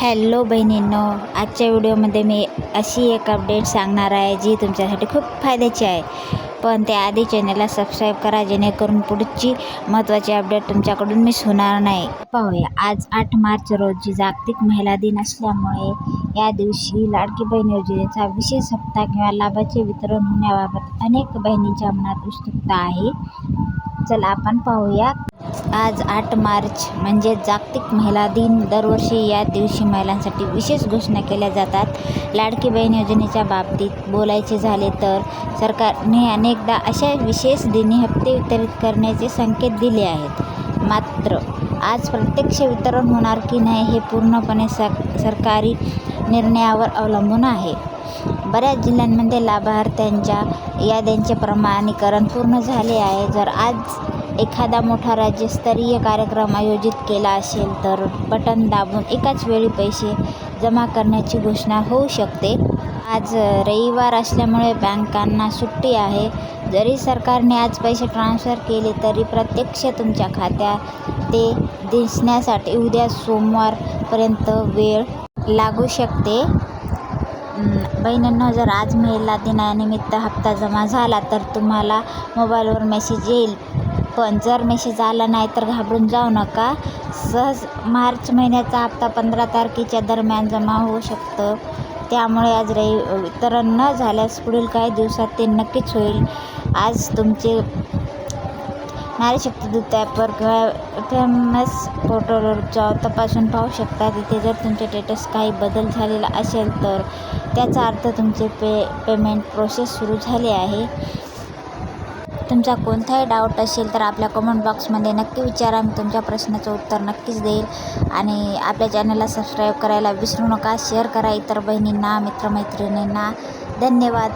Hello बहिणींनो, आजच्या व्हिडिओमध्ये मी अशी एक अपडेट सांगणार आहे जी तुमच्यासाठी खूप फायद्याची आहे. पण त्याआधी चॅनलला सबस्क्राईब करा, जेणेकरून पुढची महत्त्वाची अपडेट तुमच्याकडून मिस होणार नाही. पाहूया, आज 8 मार्च रोजी जागतिक महिला दिन असल्यामुळे या दिवशी लाडकी बहीण योजनेचा विशेष हप्ता किंवा लाभाचे वितरण होण्याबाबत अनेक बहिणींच्या मनात उत्सुकता आहे. चला आपण पाहूया. आज 8 मार्च म्हणजे जागतिक महिला दिन. दरवर्षी या दिवशी महिलांसाठी विशेष घोषणा केल्या जातात. लाडकी बहीण योजनेच्या बाबतीत बोलायचे झाले तर सरकारने अनेकदा अशा विशेष दिनी हप्ते वितरित करण्याचे संकेत दिले आहेत. मात्र आज प्रत्यक्ष वितरण होणार की नाही हे पूर्णपणे सरकारी निर्णयावर अवलंबून आहे. बऱ्याच जिल्ह्यांमध्ये लाभार्थ्यांच्या याद्यांचे प्रमाणीकरण पूर्ण झाले आहे. जर आज एखादा मोठा राज्यस्तरीय कार्यक्रम आयोजित केला असेल तर बटन दाबून एकाच वेळी पैसे जमा करण्याची घोषणा होऊ शकते. आज रविवार असल्यामुळे बँकांना सुट्टी आहे. जरी सरकारने आज पैसे ट्रान्स्फर केले तरी प्रत्यक्ष तुमच्या खात्यात ते दिसण्यासाठी उद्या सोमवारपर्यंत वेळ लागू शकते. बहिणींनो, जर आज महिला दिनानिमित्त हप्ता जमा झाला तर तुम्हाला मोबाईलवर मेसेज येईल. पण जर मेसेज आला नाही तर घाबरून जाऊ नका. सहज मार्च महिन्याचा हप्ता 15 तारखेच्या दरम्यान जमा होऊ शकतं. त्यामुळे आज वितरण न झाल्यास पुढील काही दिवसात ते नक्कीच होईल. आज तुमचे नारी शक्ती दूत ॲपवर किंवा फेमस पोर्टलवर तपासून पाहू शकता. तिथे जर तुमचे स्टेटस काही बदल झालेला असेल तर त्याचा अर्थ तुमचे पेमेंट प्रोसेस सुरू झाली आहे. तुमचा कोणताही डाऊट असेल तर आपल्या कमेंट बॉक्समध्ये नक्की विचारा. मी तुमच्या प्रश्नाचं उत्तर नक्कीच देईल. आणि आपल्या चॅनलला सबस्क्राईब करायला विसरू नका. शेअर करा इतर बहिणींना, मित्रमैत्रिणींना. धन्यवाद.